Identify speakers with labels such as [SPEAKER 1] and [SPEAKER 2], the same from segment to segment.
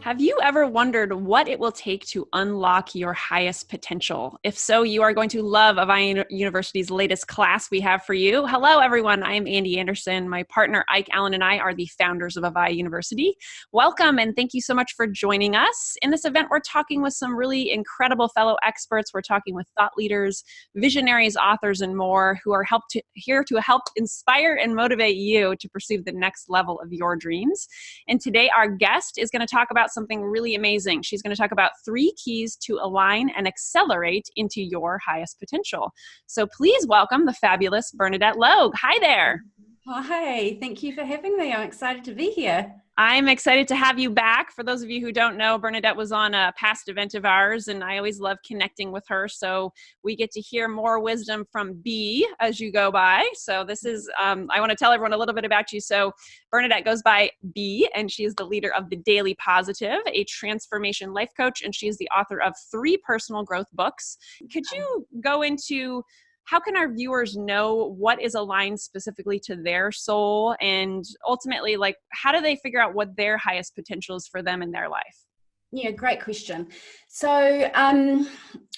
[SPEAKER 1] Have you ever wondered what it will take to unlock your highest potential? If so, you are going to love Avaya University's latest class we have for you. Hello, everyone. I am Andy Anderson. My partner, Ike Allen, and I are the founders of Avaya University. Welcome, and thank you so much for joining us. In this event, we're talking with some really incredible fellow experts. We're talking with thought leaders, visionaries, authors, and more who are here to help inspire and motivate you to pursue the next level of your dreams. And today, our guest is going to talk about something really amazing. She's going to talk about 3 keys to align and accelerate into your highest potential. So please welcome the fabulous Bernadette Logue. Hi there.
[SPEAKER 2] Hi, thank you for having me. I'm excited to be here.
[SPEAKER 1] I'm excited to have you back. For those of you who don't know, Bernadette was on a past event of ours, and I always love connecting with her. So we get to hear more wisdom from B as you go by. So this is, I want to tell everyone a little bit about you. So Bernadette goes by B, and she is the leader of The Daily Positive, a transformation life coach, and she is the author of 3 personal growth books. Could you go into how can our viewers know what is aligned specifically to their soul, and ultimately, like, how do they figure out what their highest potential is for them in their life?
[SPEAKER 2] Yeah, great question. So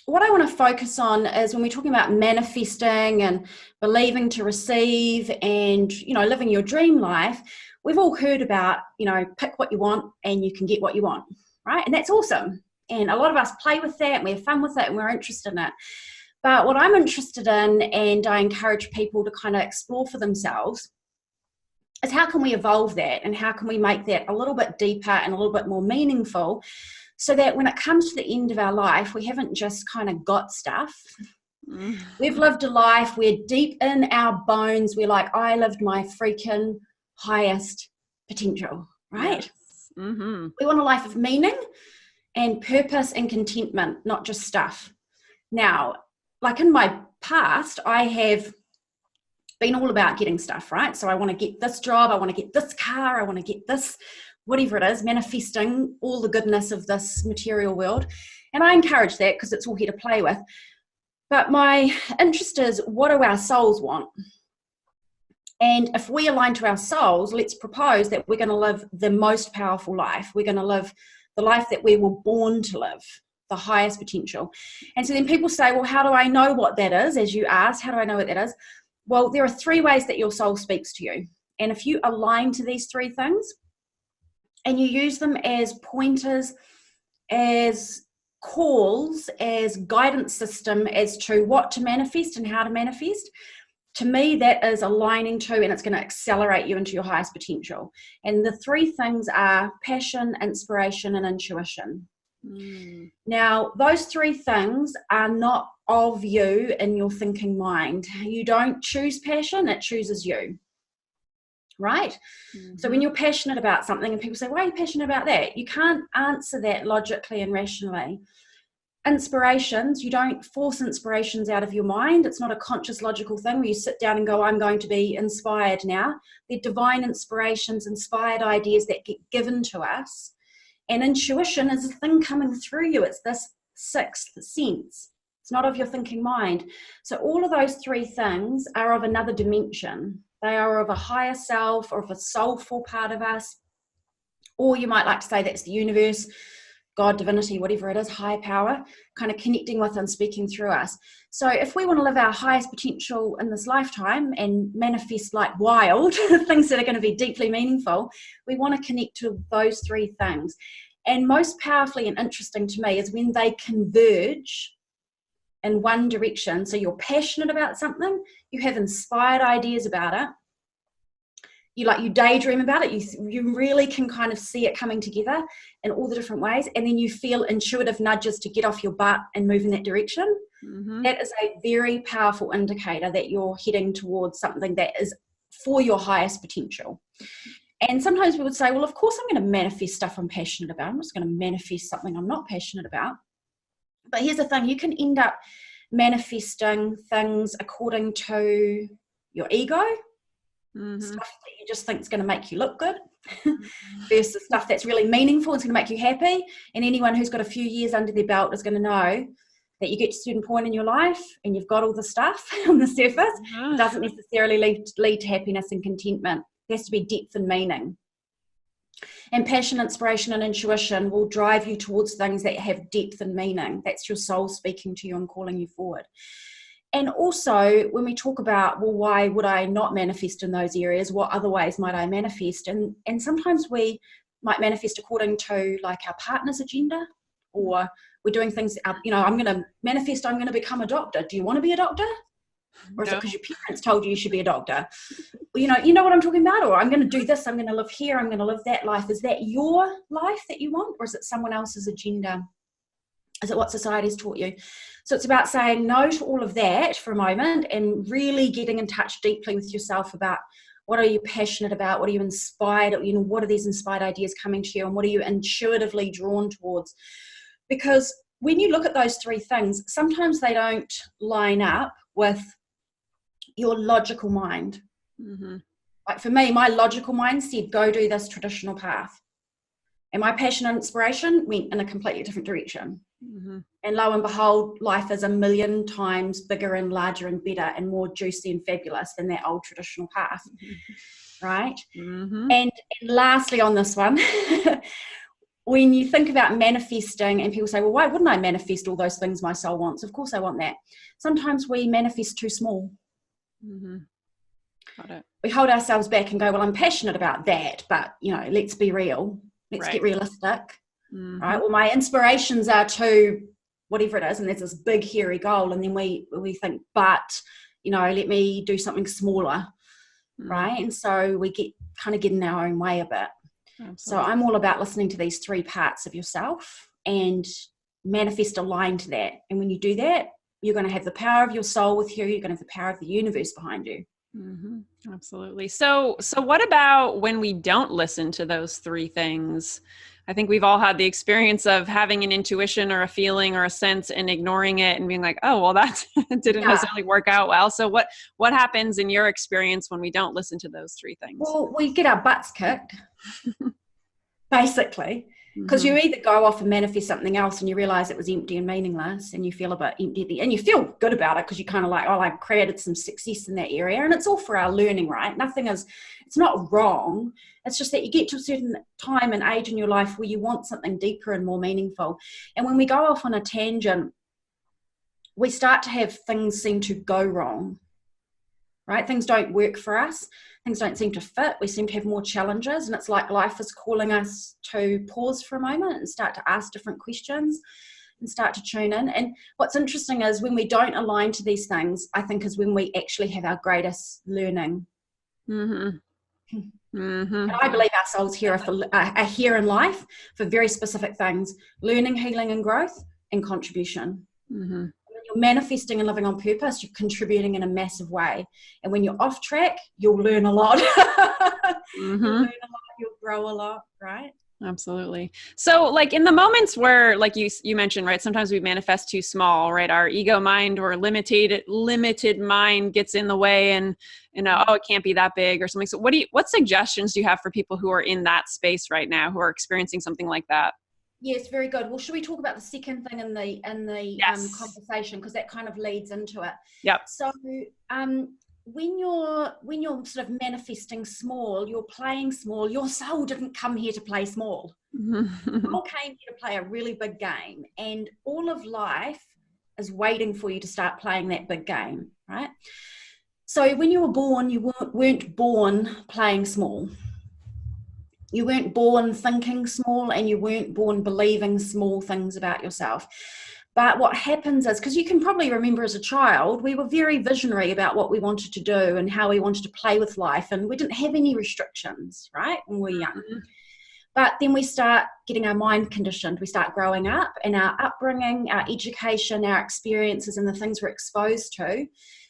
[SPEAKER 2] what I want to focus on is when we're talking about manifesting and believing to receive and, living your dream life, we've all heard about, pick what you want and you can get what you want, right? And that's awesome. And a lot of us play with that and we have fun with it and we're interested in it. But what I'm interested in, and I encourage people to kind of explore for themselves, is how can we evolve that and how can we make that a little bit deeper and a little bit more meaningful so that when it comes to the end of our life, we haven't just kind of got stuff. We've lived a life where deep in our bones, we're like, I lived my freaking highest potential, right?
[SPEAKER 1] Yes. Mm-hmm.
[SPEAKER 2] We want a life of meaning and purpose and contentment, not just stuff. Now, like in my past, I have been all about getting stuff, right? So I want to get this job, I want to get this car, I want to get this, whatever it is, manifesting all the goodness of this material world. And I encourage that because it's all here to play with. But my interest is, what do our souls want? And if we align to our souls, let's propose that we're going to live the most powerful life. We're going to live the life that we were born to live, the highest potential. And so then people say, well, how do I know what that is? As you asked, how do I know what that is? Well, there are 3 ways that your soul speaks to you. And if you align to these 3 things and you use them as pointers, as calls, as guidance system as to what to manifest and how to manifest, to me, that is aligning to, and it's going to accelerate you into your highest potential. And the 3 things are passion, inspiration, and intuition. Now, those 3 things are not of you in your thinking mind. You don't choose passion, it chooses you, right? Mm-hmm. So when you're passionate about something and people say, why are you passionate about that? You can't answer that logically and rationally. Inspirations, you don't force inspirations out of your mind. It's not a conscious logical thing where you sit down and go, I'm going to be inspired now. They're divine inspirations, inspired ideas that get given to us. And intuition is a thing coming through you. It's this 6th sense. It's not of your thinking mind. So all of those 3 things are of another dimension. They are of a higher self or of a soulful part of us. Or you might like to say that's the universe, God, divinity, whatever it is, higher power, kind of connecting with and speaking through us. So if we want to live our highest potential in this lifetime and manifest like wild, things that are going to be deeply meaningful, we want to connect to those 3 things. And most powerfully and interesting to me is when they converge in one direction. So you're passionate about something, you have inspired ideas about it, you daydream about it, you really can kind of see it coming together in all the different ways, and then you feel intuitive nudges to get off your butt and move in that direction. Mm-hmm. That is a very powerful indicator that you're heading towards something that is for your highest potential. And sometimes we would say, well, of course I'm going to manifest stuff I'm passionate about. I'm just going to manifest something I'm not passionate about. But here's the thing, you can end up manifesting things according to your ego, stuff that you just think is going to make you look good, versus stuff that's really meaningful, it's going to make you happy. And anyone who's got a few years under their belt is going to know that you get to a certain point in your life and you've got all the stuff on the surface. It doesn't necessarily lead to happiness and contentment. There has to be depth and meaning. And passion, inspiration, and intuition will drive you towards things that have depth and meaning. That's your soul speaking to you and calling you forward. And also, when we talk about, well, why would I not manifest in those areas? What other ways might I manifest? And sometimes we might manifest according to like our partner's agenda, or we're doing things, you know, I'm going to manifest, I'm going to become a doctor. Do you want to be a doctor? Or is it because your parents told you should be a doctor? Well, you know what I'm talking about? Or I'm going to do this, I'm going to live here, I'm going to live that life. Is that your life that you want? Or is it someone else's agenda? Is it what society's taught you? So it's about saying no to all of that for a moment and really getting in touch deeply with yourself about what are you passionate about? What are you inspired? You know, what are these inspired ideas coming to you? And what are you intuitively drawn towards? Because when you look at those three things, sometimes they don't line up with your logical mind. Mm-hmm. Like for me, my logical mind said, go do this traditional path. And my passion and inspiration went in a completely different direction. Mm-hmm. And lo and behold, life is 1,000,000 times bigger and larger and better and more juicy and fabulous than that old traditional path. Mm-hmm. Right? Mm-hmm. And lastly on this one, when you think about manifesting and people say, well, why wouldn't I manifest all those things my soul wants? Of course I want that. Sometimes we manifest too small. Mm-hmm. Got it. We hold ourselves back and go, well, I'm passionate about that, but, you know, let's be real. Let's get realistic. Mm-hmm. Right? Well, my inspirations are to whatever it is, and there's this big, hairy goal, and then we think, but, you know, let me do something smaller, right? And so we get in our own way a bit. Absolutely. So I'm all about listening to these three parts of yourself and manifest aligned to that. And when you do that, you're going to have the power of your soul with you. You're going to have the power of the universe behind you.
[SPEAKER 1] Mm-hmm. Absolutely. So what about when we don't listen to those three things? I think we've all had the experience of having an intuition or a feeling or a sense and ignoring it and being like, oh, well, that didn't necessarily work out well. So what happens in your experience when we don't listen to those three things?
[SPEAKER 2] Well, we get our butts kicked, basically. Because you either go off and manifest something else and you realize it was empty and meaningless and you feel a bit empty and you feel good about it because you kind of like, oh, I created some success in that area, and it's all for our learning, right? It's not wrong. It's just that you get to a certain time and age in your life where you want something deeper and more meaningful. And when we go off on a tangent, we start to have things seem to go wrong, right? Things don't work for us. Things don't seem to fit. We seem to have more challenges, and it's like life is calling us to pause for a moment and start to ask different questions and start to tune in. And what's interesting is when we don't align to these things, I think is when we actually have our greatest learning. Mm-hmm. Mm-hmm. And I believe our souls here are here in life for very specific things: learning, healing, and growth, and contribution. Mm-hmm. You're manifesting and living on purpose, you're contributing in a massive way. And when you're off track, you'll learn a lot. You'll learn a lot, you'll grow a lot, right?
[SPEAKER 1] Absolutely. So like in the moments where, like you mentioned, right, sometimes we manifest too small, right? Our ego mind or limited mind gets in the way and oh, it can't be that big or something. So what suggestions do you have for people who are in that space right now, who are experiencing something like that?
[SPEAKER 2] Yes, very good. Well, should we talk about the second thing in the
[SPEAKER 1] yes.
[SPEAKER 2] Conversation, because that kind of leads into it.
[SPEAKER 1] Yep.
[SPEAKER 2] So when you're sort of manifesting small, you're playing small. Your soul didn't come here to play small. Your soul came here to play a really big game, and all of life is waiting for you to start playing that big game, right? So when you were born, you weren't born playing small. You weren't born thinking small, and you weren't born believing small things about yourself. But what happens is, because you can probably remember as a child, we were very visionary about what we wanted to do and how we wanted to play with life. And we didn't have any restrictions, right, when we were young. Mm-hmm. But then we start getting our mind conditioned. We start growing up, and our upbringing, our education, our experiences, and the things we're exposed to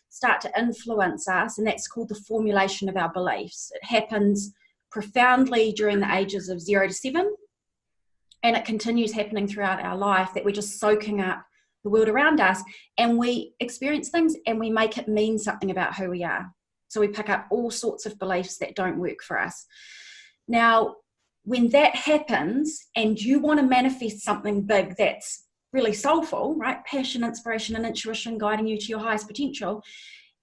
[SPEAKER 2] start to influence us. And that's called the formulation of our beliefs. It happens profoundly during the ages of 0 to 7, and it continues happening throughout our life, that we're just soaking up the world around us, and we experience things and we make it mean something about who we are. So we pick up all sorts of beliefs that don't work for us. Now, when that happens and you want to manifest something big that's really soulful, right? Passion, inspiration, and intuition guiding you to your highest potential,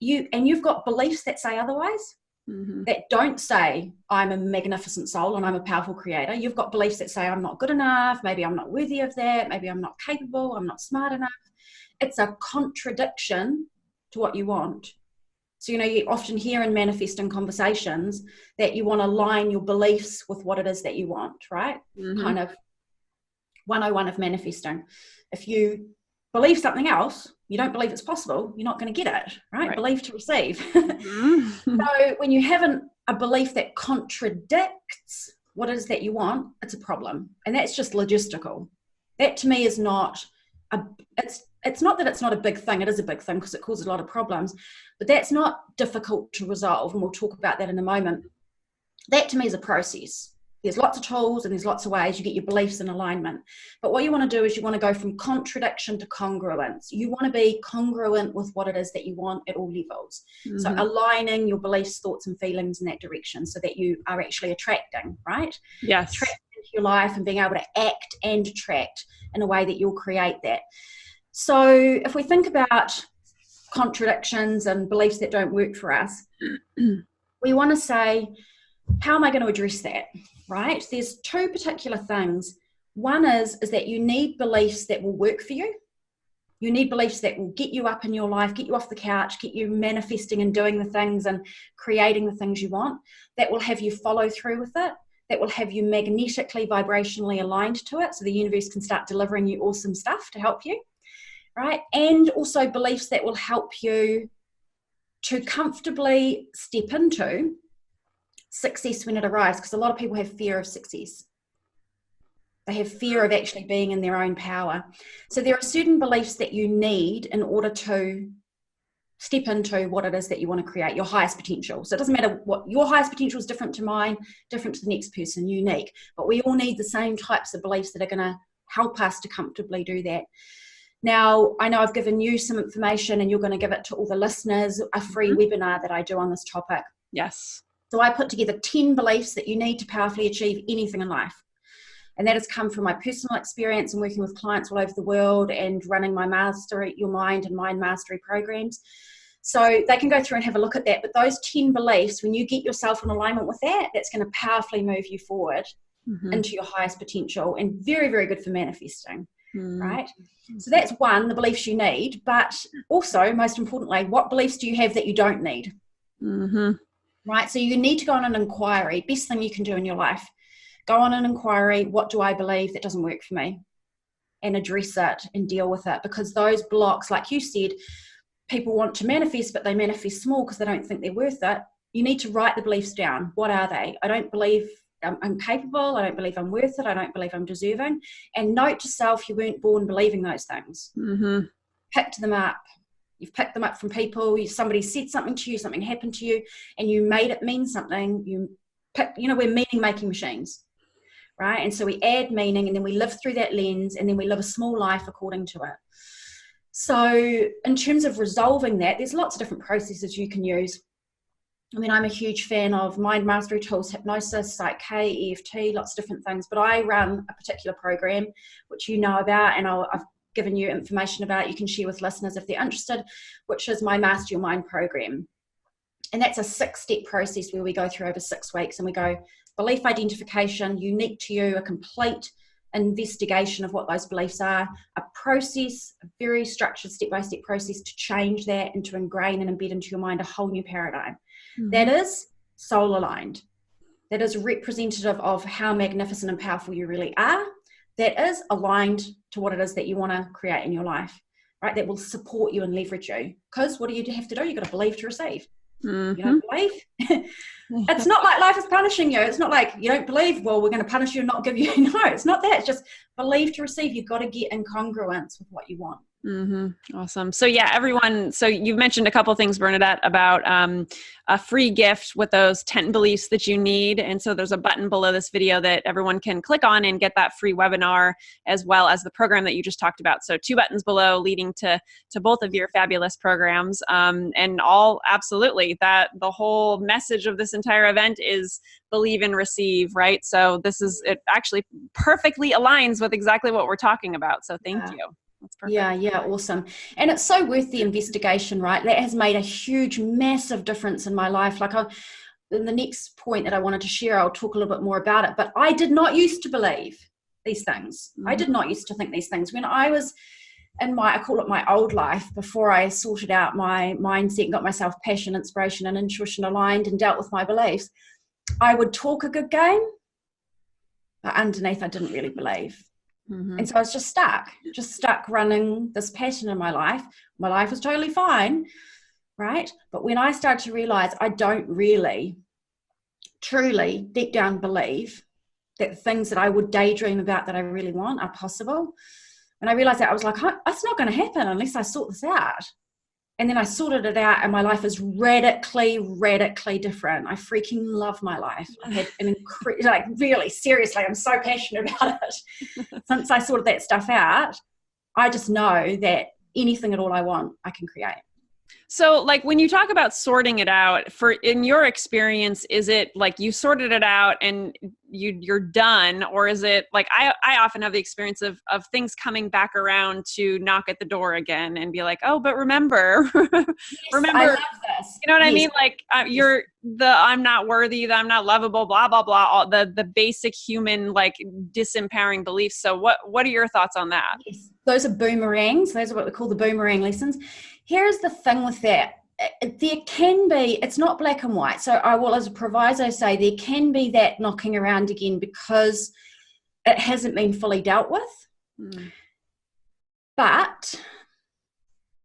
[SPEAKER 2] you've got beliefs that say otherwise. that don't say I'm a magnificent soul and I'm a powerful creator. You've got beliefs that say I'm not good enough, maybe I'm not worthy of that, maybe I'm not capable, I'm not smart enough. It's a contradiction to what you want. So, you often hear in manifesting conversations that you want to align your beliefs with what it is that you want, right? Kind of 101 of manifesting. If you believe something else, you don't believe it's possible, you're not going to get it, right? Believe to receive. So when you have a belief that contradicts what it is that you want, it's a problem. And that's just logistical. That to me is not it's not that it's not a big thing. It is a big thing because it causes a lot of problems, but that's not difficult to resolve. And we'll talk about that in a moment. That to me is a process. There's lots of tools and there's lots of ways you get your beliefs in alignment. But what you want to do is you want to go from contradiction to congruence. You want to be congruent with what it is that you want at all levels. So aligning your beliefs, thoughts, and feelings in that direction so that you are actually attracting, right?
[SPEAKER 1] Yes.
[SPEAKER 2] Attracting into your life and being able to act and attract in a way that you'll create that. So if we think about contradictions and beliefs that don't work for us, we want to say, how am I going to address that, right? There's two particular things. One is that you need beliefs that will work for you. You need beliefs that will get you up in your life, get you off the couch, get you manifesting and doing the things and creating the things you want, that will have you follow through with it, that will have you magnetically, vibrationally aligned to it so the universe can start delivering you awesome stuff to help you, right? And also beliefs that will help you to comfortably step into success when it arrives, because a lot of people have fear of success. They have fear of actually being in their own power. So there are certain beliefs that you need in order to step into what it is that you want to create, your highest potential. So it doesn't matter what your highest potential is, different to mine, different to the next person, unique. But we all need the same types of beliefs that are going to help us to comfortably do that. Now, I know I've given you some information and you're going to give it to all the listeners, a free webinar that I do on this topic.
[SPEAKER 1] Yes.
[SPEAKER 2] So I put together 10 beliefs that you need to powerfully achieve anything in life. And that has come from my personal experience and working with clients all over the world and running my Mastery Your Mind and Mind Mastery programs. So they can go through and have a look at that. But those 10 beliefs, when you get yourself in alignment with that, that's going to powerfully move you forward into your highest potential, and very, very good for manifesting, right? So that's one, the beliefs you need. But also, most importantly, what beliefs do you have that you don't need? Right? So you need to go on an inquiry. Best thing you can do in your life. Go on an inquiry. What do I believe that doesn't work for me? And address it and deal with it. Because those blocks, like you said, people want to manifest, but they manifest small because they don't think they're worth it. You need to write the beliefs down. What are they? I don't believe I'm capable. I don't believe I'm worth it. I don't believe I'm deserving. And note to self, you weren't born believing those things. Picked them up. You've picked them up from people. Somebody said something to you, something happened to you, and you made it mean something. We're meaning-making machines, right? And so we add meaning, and then we live through that lens, and then we live a small life according to it. So in terms of resolving that, there's lots of different processes you can use. I mean, I'm a huge fan of mind mastery tools, hypnosis, Psych K, EFT, lots of different things. But I run a particular program, which you know about, and I've given you information about, you can share with listeners if they're interested, which is my Master Your Mind program. And that's a 6-step process where we go through over 6 weeks, and we go belief identification, unique to you, a complete investigation of what those beliefs are, a process, a very structured step-by-step process to change that and to ingrain and embed into your mind a whole new paradigm. That is soul aligned. That is representative of how magnificent and powerful you really are. That is aligned to what it is that you want to create in your life, right? That will support you and leverage you. Because what do you have to do? You've got to believe to receive. You don't believe? It's not like life is punishing you. It's not like you don't believe, well, we're going to punish you and not give you. No, it's not that. It's just believe to receive. You've got to get in congruence with what you want.
[SPEAKER 1] Awesome. So yeah, everyone, so you've mentioned a couple of things, Bernadette, about a free gift with those 10 beliefs that you need. And so there's a button below this video that everyone can click on and get that free webinar, as well as the program that you just talked about. So 2 buttons below leading to both of your fabulous programs. And all absolutely that the whole message of this entire event is believe and receive, right? So it actually perfectly aligns with exactly what we're talking about. So thank you. That's perfect.
[SPEAKER 2] Yeah, awesome. And it's so worth the investigation, right? That has made a huge, massive difference in my life. Like in the next point that I wanted to share, I'll talk a little bit more about it. But I did not used to believe these things. I did not used to think these things. When I was in I call it my old life, before I sorted out my mindset and got myself passion, inspiration, and intuition aligned and dealt with my beliefs, I would talk a good game, but underneath I didn't really believe. And so I was just stuck running this pattern in my life. My life was totally fine, right? But when I started to realize I don't really, truly, deep down believe that the things that I would daydream about that I really want are possible. When I realized that, I was like, that's not going to happen unless I sort this out. And then I sorted it out, and my life is radically different. I freaking love my life. I've had an really, seriously, I'm so passionate about it. Since I sorted that stuff out, I just know that anything at all I want, I can create.
[SPEAKER 1] So like when you talk about sorting it out, in your experience, is it like you sorted it out and you're done? Or is it like, I often have the experience of things coming back around to knock at the door again and be like, oh, but remember,
[SPEAKER 2] Yes,
[SPEAKER 1] remember,
[SPEAKER 2] I love this.
[SPEAKER 1] You know what I mean? Like I'm not worthy, I'm not lovable, blah, blah, blah, all the basic human, like disempowering beliefs. So what are your thoughts on that?
[SPEAKER 2] Yes. Those are boomerangs. Those are what we call the boomerang lessons. Here's the thing with that. There can be, it's not black and white. So I will, as a proviso, say there can be that knocking around again because it hasn't been fully dealt with. But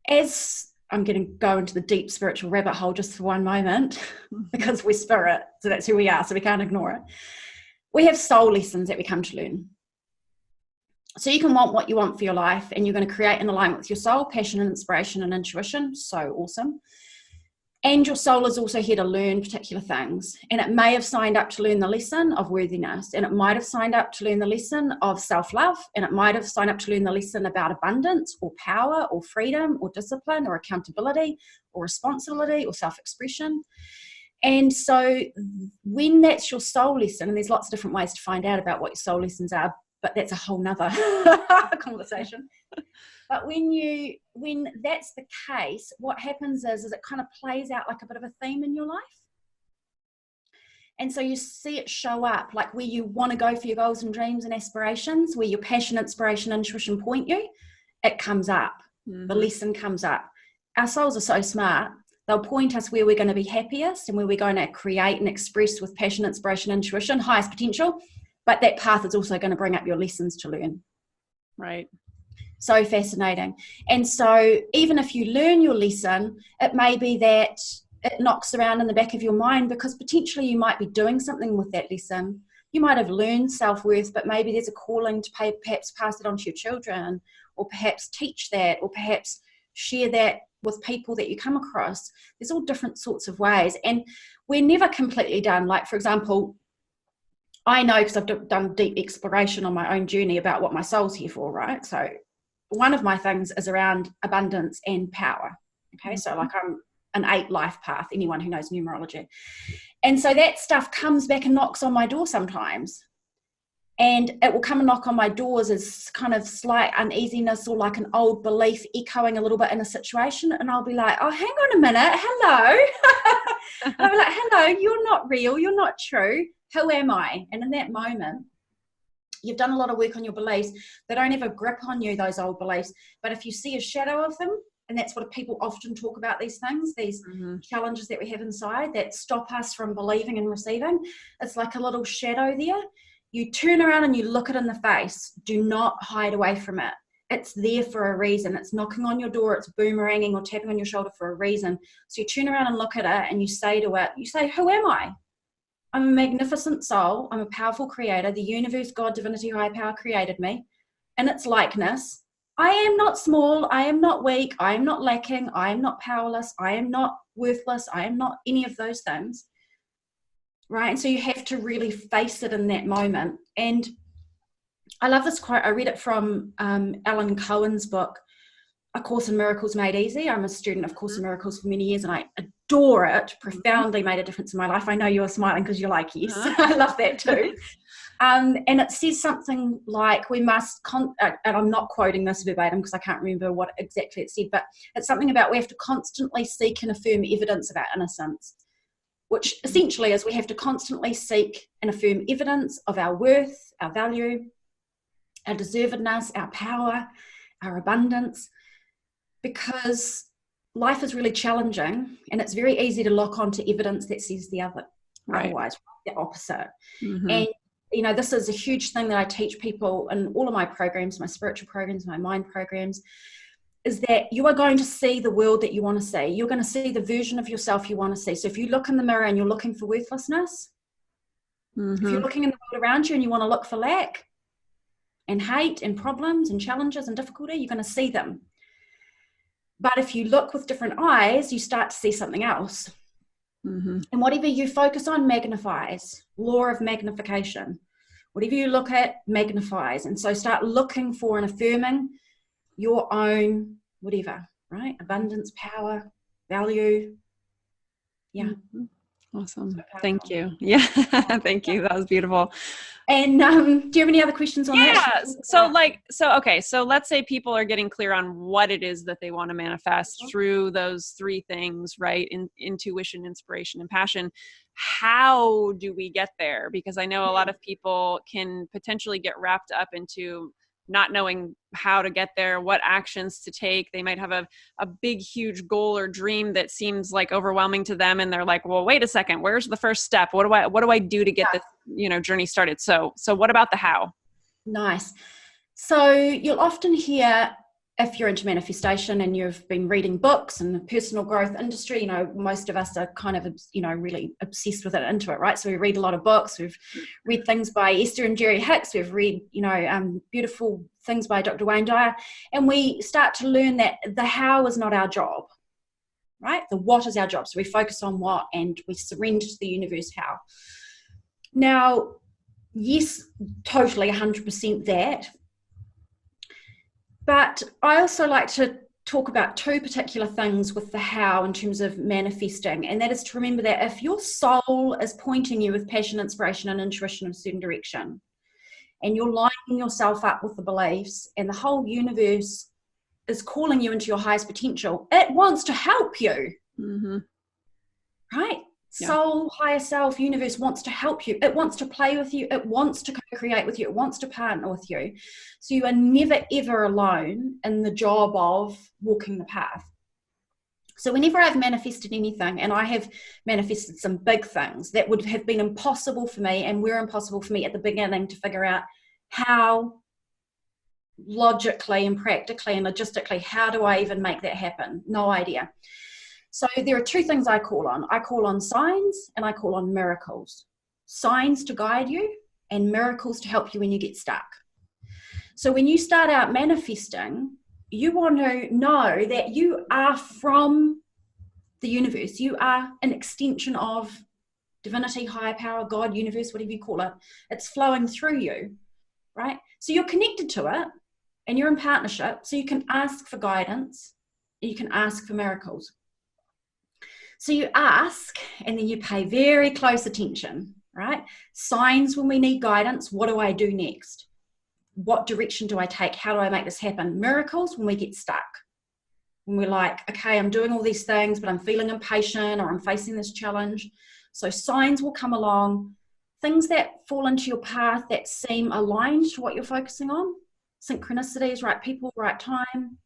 [SPEAKER 2] as I'm going to go into the deep spiritual rabbit hole just for one moment, because we're spirit, so that's who we are, so we can't ignore it. We have soul lessons that we come to learn. So you can want what you want for your life, and you're going to create in alignment with your soul, passion and inspiration and intuition. So awesome. And your soul is also here to learn particular things. And it may have signed up to learn the lesson of worthiness, and it might have signed up to learn the lesson of self-love, and it might have signed up to learn the lesson about abundance or power or freedom or discipline or accountability or responsibility or self-expression. And so when that's your soul lesson, and there's lots of different ways to find out about what your soul lessons are, but that's a whole nother conversation. But when that's the case, what happens is it kind of plays out like a bit of a theme in your life. And so you see it show up, like where you want to go for your goals and dreams and aspirations, where your passion, inspiration, intuition point you, it comes up. The lesson comes up. Our souls are so smart. They'll point us where we're going to be happiest and where we're going to create and express with passion, inspiration, intuition, highest potential. But that path is also going to bring up your lessons to learn.
[SPEAKER 1] Right.
[SPEAKER 2] So fascinating. And so even if you learn your lesson, it may be that it knocks around in the back of your mind because potentially you might be doing something with that lesson. You might have learned self-worth, but maybe there's a calling to perhaps pass it on to your children, or perhaps teach that, or perhaps share that with people that you come across. There's all different sorts of ways. And we're never completely done. Like, for example, I know because I've done deep exploration on my own journey about what my soul's here for, right? So one of my things is around abundance and power. Okay, so like I'm an 8 life path, anyone who knows numerology. And so that stuff comes back and knocks on my door sometimes. And it will come and knock on my doors as kind of slight uneasiness or like an old belief echoing a little bit in a situation. And I'll be like, oh, hang on a minute. Hello. I'll be like, hello, you're not real. You're not true. Who am I? And in that moment, you've done a lot of work on your beliefs. They don't have a grip on you, those old beliefs. But if you see a shadow of them, and that's what people often talk about, these things, these challenges that we have inside that stop us from believing and receiving, it's like a little shadow there. You turn around and you look it in the face. Do not hide away from it. It's there for a reason. It's knocking on your door. It's boomeranging or tapping on your shoulder for a reason. So you turn around and look at it and you say to it, who am I? I'm a magnificent soul. I'm a powerful creator. The universe, God, divinity, higher power created me in its likeness. I am not small. I am not weak. I am not lacking. I am not powerless. I am not worthless. I am not any of those things. Right? And so you have to really face it in that moment. And I love this quote. I read it from Alan Cohen's book, A Course in Miracles Made Easy. I'm a student of Course in Miracles for many years, and I adore it. Profoundly made a difference in my life. I know you're smiling because you're like, yes, I love that too. And it says something like we must, and I'm not quoting this verbatim because I can't remember what exactly it said, but it's something about we have to constantly seek and affirm evidence of our innocence. which essentially is we have to constantly seek and affirm evidence of our worth, our value, our deservedness, our power, our abundance, because life is really challenging and it's very easy to lock onto evidence that says the other, otherwise, the opposite. And this is a huge thing that I teach people in all of my programs, my spiritual programs, my mind programs, is that you are going to see the world that you want to see. You're going to see the version of yourself you want to see. So if you look in the mirror and you're looking for worthlessness, if you're looking in the world around you and you want to look for lack and hate and problems and challenges and difficulty, you're going to see them. But if you look with different eyes, you start to see something else. And whatever you focus on magnifies. Law of magnification. Whatever you look at magnifies. And so start looking for and affirming your own whatever, right? Abundance, power, value. Yeah.
[SPEAKER 1] Awesome. Thank you. Yeah. Thank you. That was beautiful.
[SPEAKER 2] And do you have any other questions on that?
[SPEAKER 1] So let's say people are getting clear on what it is that they want to manifest through those three things, right? Intuition, inspiration, and passion. How do we get there? Because I know a lot of people can potentially get wrapped up into not knowing how to get there, what actions to take. They might have a big, huge goal or dream that seems like overwhelming to them. And they're like, well, wait a second, where's the first step? What do I do to get this, journey started? So what about the how?
[SPEAKER 2] Nice. So you'll often hear, if you're into manifestation and you've been reading books in the personal growth industry, most of us are kind of, really obsessed with it, into it, right? So we read a lot of books. We've read things by Esther and Jerry Hicks. We've read, beautiful things by Dr. Wayne Dyer. And we start to learn that the how is not our job, right? The what is our job. So we focus on what and we surrender to the universe how. Now, yes, totally 100% that. But I also like to talk about two particular things with the how in terms of manifesting. And that is to remember that if your soul is pointing you with passion, inspiration, and intuition in a certain direction, and you're lining yourself up with the beliefs, and the whole universe is calling you into your highest potential, it wants to help you. Right? Yeah. Soul, higher self, universe wants to help you. It wants to play with you. It wants to co-create with you. It wants to partner with you. So you are never, ever alone in the job of walking the path. So whenever I've manifested anything, and I have manifested some big things that would have been impossible for me and were impossible for me at the beginning to figure out how logically and practically and logistically, how do I even make that happen? No idea. So there are two things I call on. I call on signs and I call on miracles. Signs to guide you and miracles to help you when you get stuck. So when you start out manifesting, you want to know that you are from the universe. You are an extension of divinity, higher power, God, universe, whatever you call it. It's flowing through you, right? So you're connected to it and you're in partnership. So you can ask for guidance and you can ask for miracles. So you ask, and then you pay very close attention, right? Signs when we need guidance. What do I do next? What direction do I take? How do I make this happen? Miracles when we get stuck. When we're like, okay, I'm doing all these things, but I'm feeling impatient or I'm facing this challenge. So signs will come along. Things that fall into your path that seem aligned to what you're focusing on. Synchronicities, right people, right time.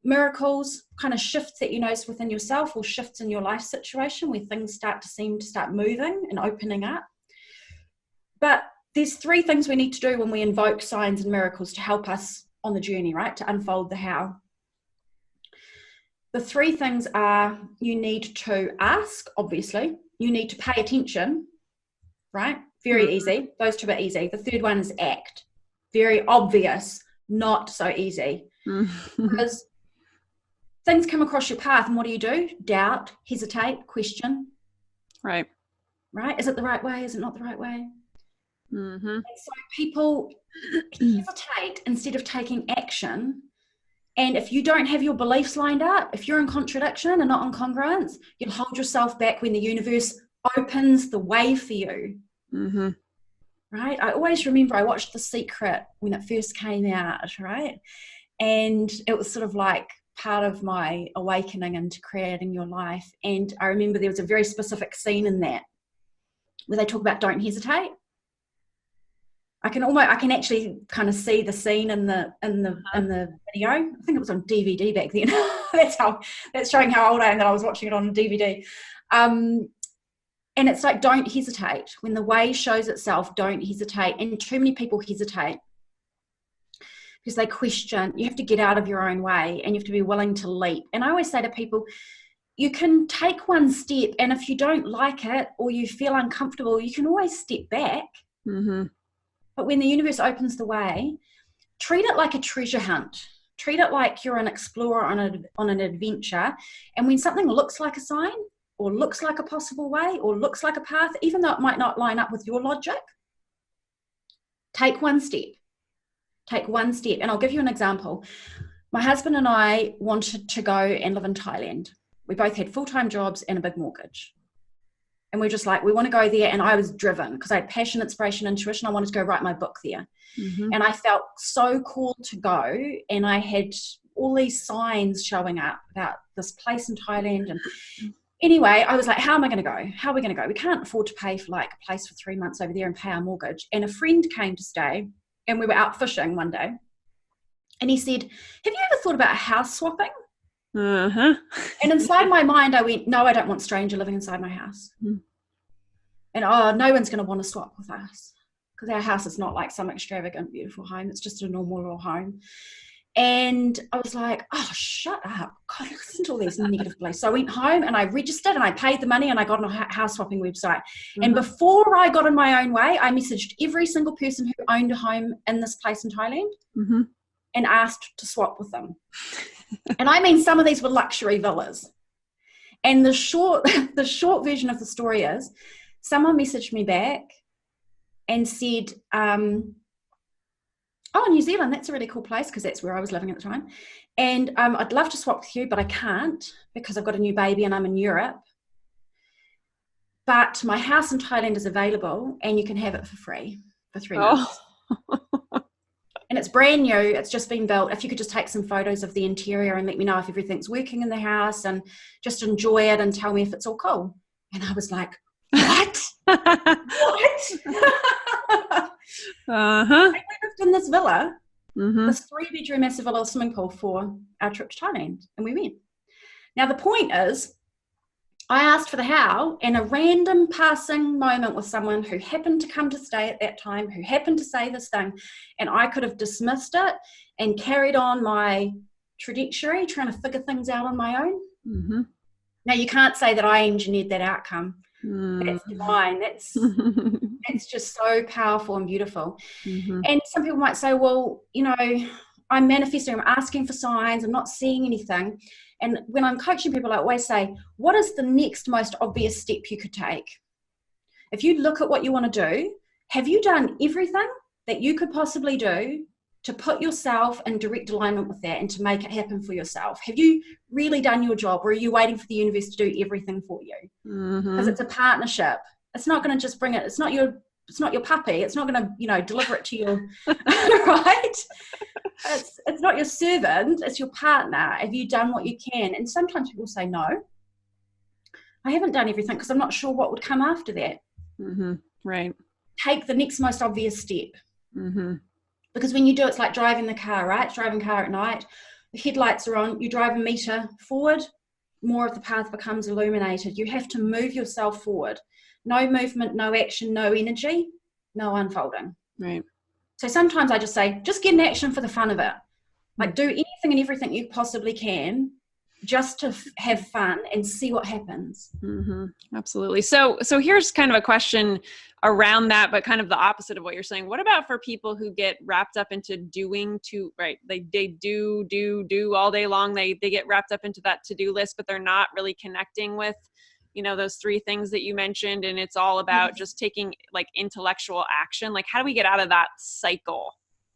[SPEAKER 2] Miracles, kind of shifts that you notice within yourself or shifts in your life situation where things start moving and opening up. But there's three things we need to do when we invoke signs and miracles to help us on the journey, right? To unfold the how. The three things are, you need to ask, obviously. You need to pay attention, right? Very easy. Those two are easy. The third one is act. Very obvious, not so easy. Because things come across your path and what do? Doubt, hesitate, question.
[SPEAKER 1] Right.
[SPEAKER 2] Is it the right way? Is it not the right way? And so people hesitate instead of taking action. And if you don't have your beliefs lined up, if you're in contradiction and not in congruence, you'll hold yourself back when the universe opens the way for you. Right? I always remember I watched The Secret when it first came out, right? And it was sort of like part of my awakening into creating your life. And I remember there was a very specific scene in that where they talk about don't hesitate. I can actually kind of see the scene in the video. I think it was on DVD back then. That's showing how old I am that I was watching it on DVD. And it's like, don't hesitate. When the way shows itself, don't hesitate. And too many people hesitate because they question. You have to get out of your own way and you have to be willing to leap. And I always say to people, you can take one step, and if you don't like it or you feel uncomfortable, you can always step back.
[SPEAKER 1] Mm-hmm.
[SPEAKER 2] But when the universe opens the way, treat it like a treasure hunt. Treat it like you're an explorer on an adventure. And when something looks like a sign or looks like a possible way or looks like a path, even though it might not line up with your logic, take one step. Take one step. And I'll give you an example. My husband and I wanted to go and live in Thailand. We both had full-time jobs and a big mortgage. And we're just like, we want to go there. And I was driven because I had passion, inspiration, intuition. I wanted to go write my book there. Mm-hmm. And I felt so called to go. And I had all these signs showing up about this place in Thailand. And anyway, I was like, how am I going to go? How are we going to go? We can't afford to pay for like a place for 3 months over there and pay our mortgage. And a friend came to stay and we were out fishing one day. And he said, have you ever thought about house swapping?
[SPEAKER 1] Uh-huh.
[SPEAKER 2] And inside my mind, I went, no, I don't want a stranger living inside my house. Mm. And no one's going to want to swap with us because our house is not like some extravagant, beautiful home. It's just a normal little home. And I was like, oh, shut up. God, listen to all these negative beliefs. So I went home and I registered and I paid the money and I got on a house swapping website. Mm-hmm. And before I got on my own way, I messaged every single person who owned a home in this place in Thailand. Mm-hmm. And asked to swap with them. And I mean, some of these were luxury villas. And the short version of the story is someone messaged me back and said, oh, New Zealand, that's a really cool place because that's where I was living at the time. And I'd love to swap with you, but I can't because I've got a new baby and I'm in Europe. But my house in Thailand is available and you can have it for free for 3 months. And it's brand new. It's just been built. If you could just take some photos of the interior and let me know if everything's working in the house and just enjoy it and tell me if it's all cool. And I was like, what? What? Uh-huh. We lived in this villa, this 3-bedroom massive villa with swimming pool for our trip to Thailand. And we went. Now, the point is, I asked for the how, and a random passing moment with someone who happened to come to stay at that time, who happened to say this thing, and I could have dismissed it and carried on my trajectory, trying to figure things out on my own. Mm-hmm. Now, you can't say that I engineered that outcome. That's divine. That's just so powerful and beautiful. Mm-hmm. And some people might say, well, you know, I'm manifesting, I'm asking for signs, I'm not seeing anything. And when I'm coaching people, I always say, what is the next most obvious step you could take? If you look at what you want to do, have you done everything that you could possibly do to put yourself in direct alignment with that and to make it happen for yourself? Have you really done your job, or are you waiting for the universe to do everything for you? Because it's a partnership. It's not going to just bring it. It's not your puppy. It's not going to, deliver it to you, right? It's not your servant. It's your partner. Have you done what you can? And sometimes people say, no, I haven't done everything because I'm not sure what would come after that.
[SPEAKER 1] Mm-hmm. Right.
[SPEAKER 2] Take the next most obvious step. Mm-hmm. Because when you do, it's like driving the car, right? It's driving a car at night. The headlights are on. You drive a meter forward, more of the path becomes illuminated. You have to move yourself forward. No movement, no action, no energy, no unfolding.
[SPEAKER 1] Right.
[SPEAKER 2] So sometimes I just say, just get in action for the fun of it. Like, do anything and everything you possibly can just to have fun and see what happens.
[SPEAKER 1] Mm-hmm. Absolutely. So here's kind of a question around that, but kind of the opposite of what you're saying. What about for people who get wrapped up into doing right? They do all day long. They get wrapped up into that to-do list, but they're not really connecting with, those 3 things that you mentioned. And it's all about just taking like intellectual action. Like, how do we get out of that cycle?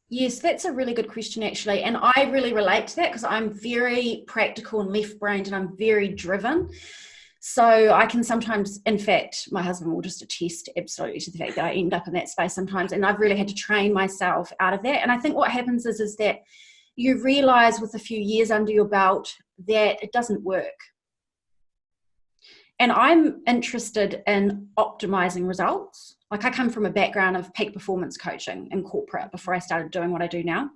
[SPEAKER 2] Yes, that's a really good question, actually. And I really relate to that because I'm very practical and left-brained and I'm very driven. So I can sometimes, in fact, my husband will just attest absolutely to the fact that I end up in that space sometimes. And I've really had to train myself out of that. And I think what happens is that you realize with a few years under your belt that it doesn't work. And I'm interested in optimizing results. Like, I come from a background of peak performance coaching in corporate before I started doing what I do now.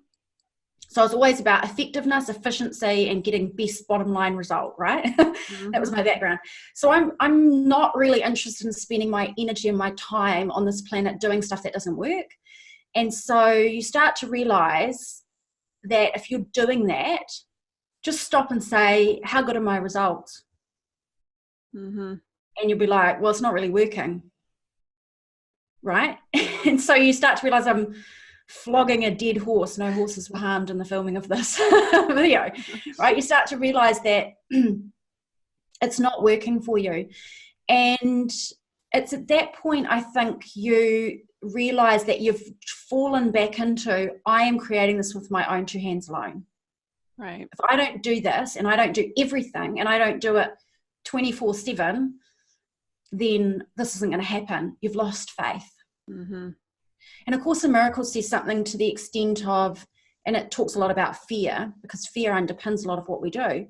[SPEAKER 2] So I was always about effectiveness, efficiency, and getting best bottom line result, right?
[SPEAKER 1] Mm-hmm.
[SPEAKER 2] That was my background. So I'm not really interested in spending my energy and my time on this planet doing stuff that doesn't work. And so you start to realize that if you're doing that, just stop and say, how good are my results?
[SPEAKER 1] Mm-hmm.
[SPEAKER 2] And you'll be like, well, it's not really working, right? And so you start to realize I'm flogging a dead horse. No horses were harmed in the filming of this video, right? You start to realize that it's not working for you. And it's at that point, I think, you realize that you've fallen back into, I am creating this with my own two hands alone.
[SPEAKER 1] Right.
[SPEAKER 2] If I don't do this, and I don't do everything, and I don't do it 24/7, then this isn't going to happen. You've lost faith.
[SPEAKER 1] Mm-hmm.
[SPEAKER 2] And A Course in Miracles says something to the extent of, and it talks a lot about fear, because fear underpins a lot of what we do,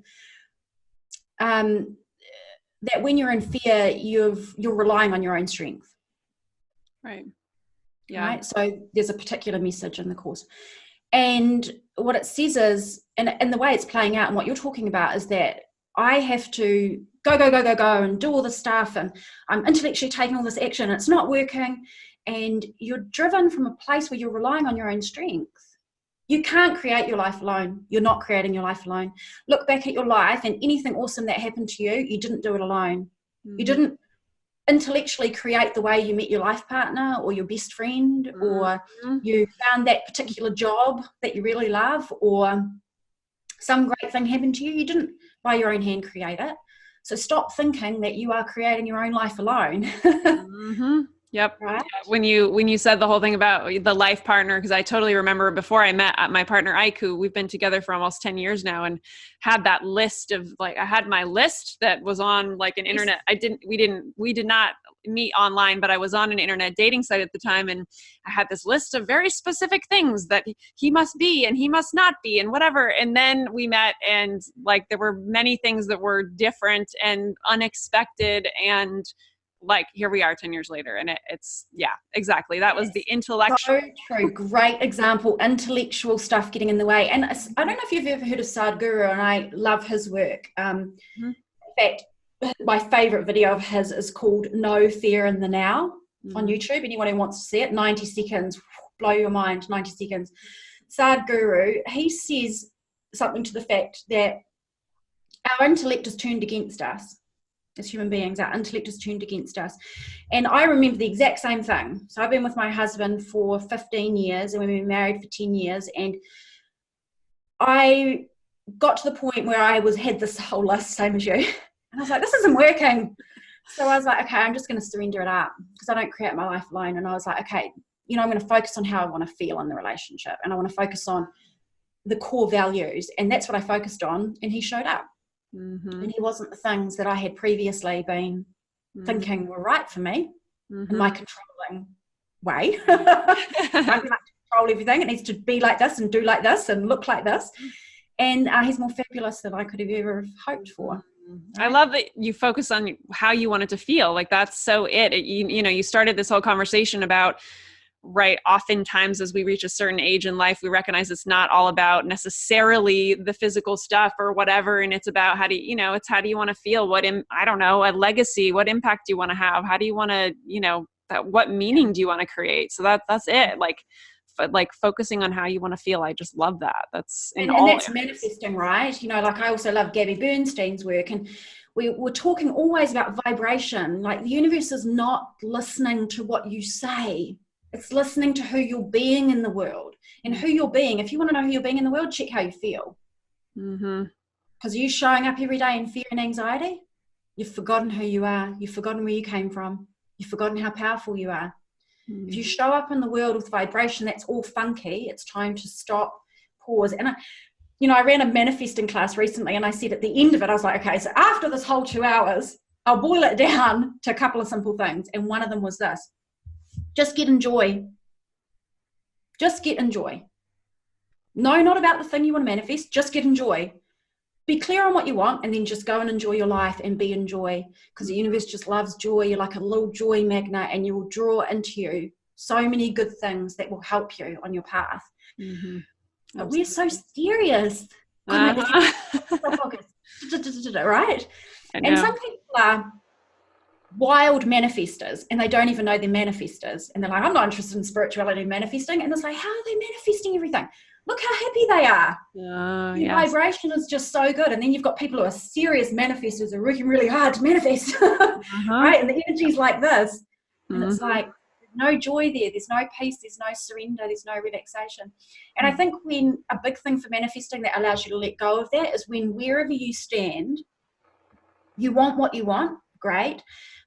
[SPEAKER 2] that when you're in fear, you're relying on your own strength.
[SPEAKER 1] Right. Yeah.
[SPEAKER 2] Right. So there's a particular message in the Course. And what it says is, and the way it's playing out and what you're talking about is that I have to go and do all this stuff, and I'm intellectually taking all this action, and it's not working. And you're driven from a place where you're relying on your own strength. You can't create your life alone. You're not creating your life alone. Look back at your life, and anything awesome that happened to you, you didn't do it alone. Mm-hmm. You didn't intellectually create the way you met your life partner or your best friend, or you found that particular job that you really love, or some great thing happened to you. You didn't by your own hand create it. So stop thinking that you are creating your own life alone.
[SPEAKER 1] Mm-hmm. Yep. Right. When you said the whole thing about the life partner, because I totally remember before I met my partner Ike, who we've been together for almost 10 years now, and had that list of, like, I had my list that was on like an internet. We did not meet online, but I was on an internet dating site at the time, and I had this list of very specific things that he must be and he must not be and whatever. And then we met, and like there were many things that were different and unexpected, and like here we are 10 years later, and it's yeah, exactly. That was the intellectual. So
[SPEAKER 2] true. Great example. Intellectual stuff getting in the way. And I don't know if you've ever heard of Sadhguru, and I love his work. In fact, my favorite video of his is called No Fear in the Now on YouTube. Anyone who wants to see it, 90 seconds, blow your mind, 90 seconds. Sadhguru, he says something to the fact that our intellect is turned against us. As human beings, our intellect is tuned against us. And I remember the exact same thing. So I've been with my husband for 15 years, and we've been married for 10 years. And I got to the point where I had this whole list, same as you. And I was like, this isn't working. So I was like, okay, I'm just going to surrender it up, because I don't create my life alone. And I was like, okay, I'm going to focus on how I want to feel in the relationship. And I want to focus on the core values. And that's what I focused on. And he showed up. Mm-hmm. And he wasn't the things that I had previously been thinking were right for me in my controlling way. I don't like to control everything. It needs to be like this and do like this and look like this. And he's more fabulous than I could have ever hoped for.
[SPEAKER 1] I love that you focus on how you want it to feel. Like that's so you started this whole conversation about, right, oftentimes as we reach a certain age in life, we recognize it's not all about necessarily the physical stuff or whatever. And it's about how do you want to feel? I don't know, a legacy, what impact do you want to have? How do you want to, what meaning do you want to create? So that's it. Like focusing on how you want to feel. I just love that. That's
[SPEAKER 2] and that's manifesting, right? Like I also love Gabby Bernstein's work, and we're talking always about vibration. Like the universe is not listening to what you say. It's listening to who you're being in the world. And who you're being, if you want to know who you're being in the world, check how you feel. Because you showing up every day in fear and anxiety, you've forgotten who you are. You've forgotten where you came from. You've forgotten how powerful you are. If you show up in the world with vibration that's all funky, it's time to stop, pause. And I ran a manifesting class recently, and I said at the end of it, I was like, okay, so after this whole 2 hours, I'll boil it down to a couple of simple things. And one of them was this. Just get in joy. Just get in joy. No, not about the thing you want to manifest. Just get in joy. Be clear on what you want, and then just go and enjoy your life and be in joy, because the universe just loves joy. You're like a little joy magnet, and you will draw into you so many good things that will help you on your path.
[SPEAKER 1] Mm-hmm.
[SPEAKER 2] But we're so serious. Right? And some people are wild manifestors, and they don't even know they're manifestors, and they're like, I'm not interested in spirituality and manifesting, and it's like, how are they manifesting everything? Look how happy they are. Your vibration is just so good. And then you've got people who are serious manifestors who are working really hard to manifest, right? And the energy's like this, and it's like, no joy there, there's no peace, there's no surrender, there's no relaxation. And I think when a big thing for manifesting that allows you to let go of that is when wherever you stand, you want what you want, great,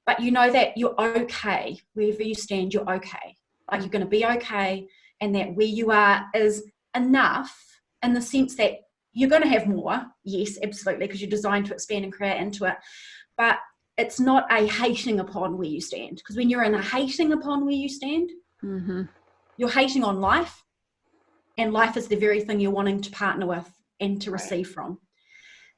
[SPEAKER 2] but you know that you're okay. Wherever you stand, you're okay. Like, you're going to be okay, and that where you are is enough, in the sense that you're going to have more, yes, absolutely, because you're designed to expand and create into it, but it's not a hating upon where you stand, because when you're in a hating upon where you stand, you're hating on life, and life is the very thing you're wanting to partner with and to receive from.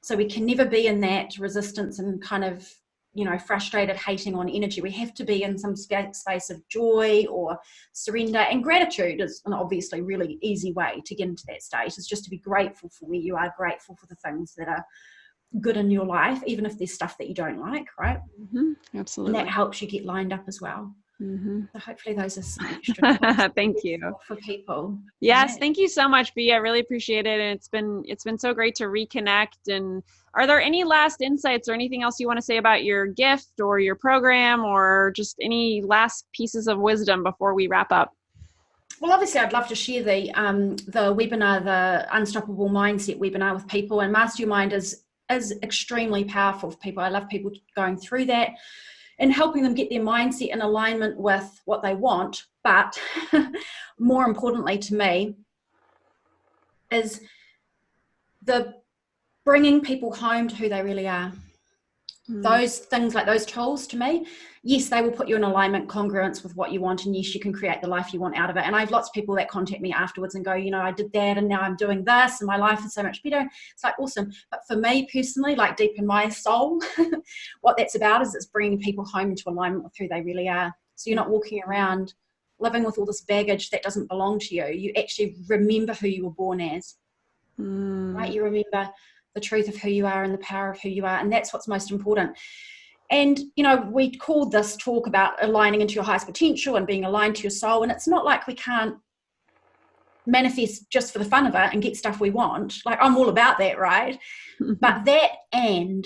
[SPEAKER 2] So we can never be in that resistance and kind of, you know, frustrated hating on energy. We have to be in some space of joy or surrender, and gratitude is an obviously really easy way to get into that state, is just to be grateful for where you are, grateful for the things that are good in your life, even if there's stuff that you don't like, right?
[SPEAKER 1] Absolutely.
[SPEAKER 2] And that helps you get lined up as well. So hopefully those are some extra
[SPEAKER 1] thank you
[SPEAKER 2] for people.
[SPEAKER 1] Yes,
[SPEAKER 2] right?
[SPEAKER 1] Thank you so much, B. I really appreciate it, and it's been so great to reconnect. And are there any last insights or anything else you want to say about your gift or your program, or just any last pieces of wisdom before we wrap up?
[SPEAKER 2] Well, obviously, I'd love to share the webinar, the Unstoppable Mindset webinar, with people. And Master Your Mind is extremely powerful for people. I love people going through that and helping them get their mindset in alignment with what they want. But more importantly to me is the bringing people home to who they really are. Those things, like those tools, to me, yes, they will put you in alignment, congruence with what you want, and yes, you can create the life you want out of it. And I have lots of people that contact me afterwards and go, you know, I did that and now I'm doing this and my life is so much better. It's like, awesome. But for me personally, like deep in my soul, what that's about is it's bringing people home into alignment with who they really are. So you're not walking around living with all this baggage that doesn't belong to you. You actually remember who you were born as, right? You remember the truth of who you are and the power of who you are. And that's what's most important. And, you know, we called this talk about aligning into your highest potential and being aligned to your soul. And it's not like we can't manifest just for the fun of it and get stuff we want. Like, I'm all about that, right? But that, and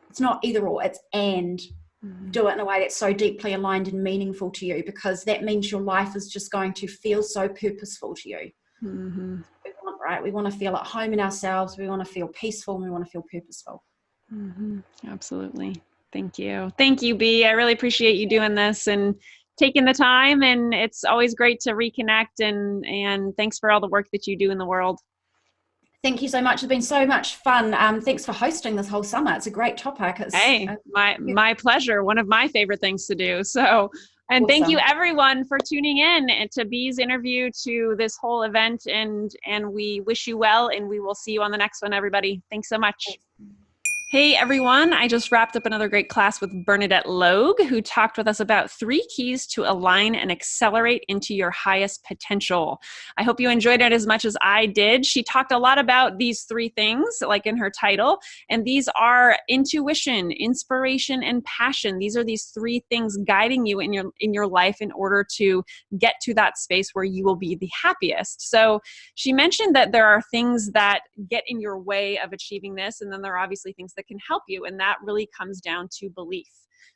[SPEAKER 2] it's not either or, it's and do it in a way that's so deeply aligned and meaningful to you, because that means your life is just going to feel so purposeful to you. We want, right? We want to feel at home in ourselves. We want to feel peaceful, and we want to feel purposeful.
[SPEAKER 1] Absolutely. Thank you. Thank you, B. I really appreciate you doing this and taking the time. And it's always great to reconnect. And thanks for all the work that you do in the world.
[SPEAKER 2] Thank you so much. It's been so much fun. Thanks for hosting this whole summer. It's a great topic.
[SPEAKER 1] My pleasure. One of my favorite things to do. So, and Thank you everyone for tuning in and to B's interview, to this whole event. And we wish you well, and we will see you on the next one, everybody. Thanks so much. Hey everyone, I just wrapped up another great class with Bernadette Logue, who talked with us about 3 keys to align and accelerate into your highest potential. I hope you enjoyed it as much as I did. She talked a lot about these 3 things, like in her title, and these are intuition, inspiration, and passion. These are these 3 things guiding you in your life in order to get to that space where you will be the happiest. So she mentioned that there are things that get in your way of achieving this, and then there are obviously things that can help you, and that really comes down to belief.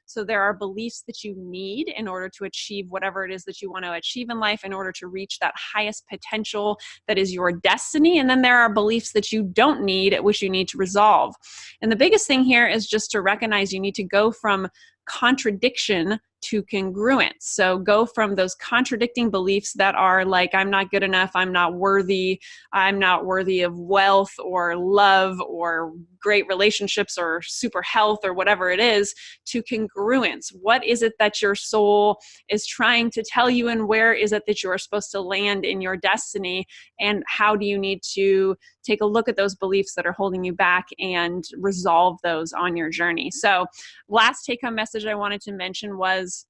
[SPEAKER 1] So there are beliefs that you need in order to achieve whatever it is that you want to achieve in life, in order to reach that highest potential that is your destiny. And then there are beliefs that you don't need, which you need to resolve. And the biggest thing here is just to recognize you need to go from contradiction to congruence. So go from those contradicting beliefs that are like, I'm not good enough, I'm not worthy of wealth or love or great relationships or super health or whatever it is, to congruence. What is it that your soul is trying to tell you, and where is it that you are supposed to land in your destiny? And how do you need to take a look at those beliefs that are holding you back and resolve those on your journey? So last take-home message I wanted to mention was,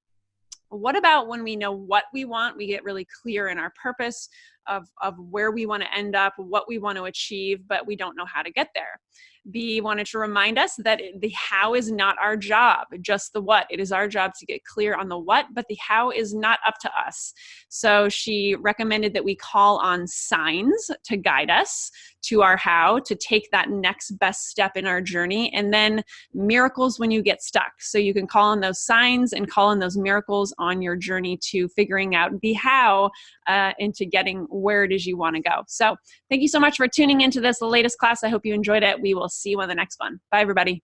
[SPEAKER 1] what about when we know what we want, we get really clear in our purpose of where we want to end up, what we want to achieve, but we don't know how to get there? B wanted to remind us that the how is not our job, just the what. It is our job to get clear on the what, but the how is not up to us. So she recommended that we call on signs to guide us to our how, to take that next best step in our journey, and then miracles when you get stuck. So you can call on those signs and call on those miracles on your journey to figuring out the how into getting where it is you want to go. So thank you so much for tuning into this, the latest class. I hope you enjoyed it. We will see you on the next one. Bye, everybody.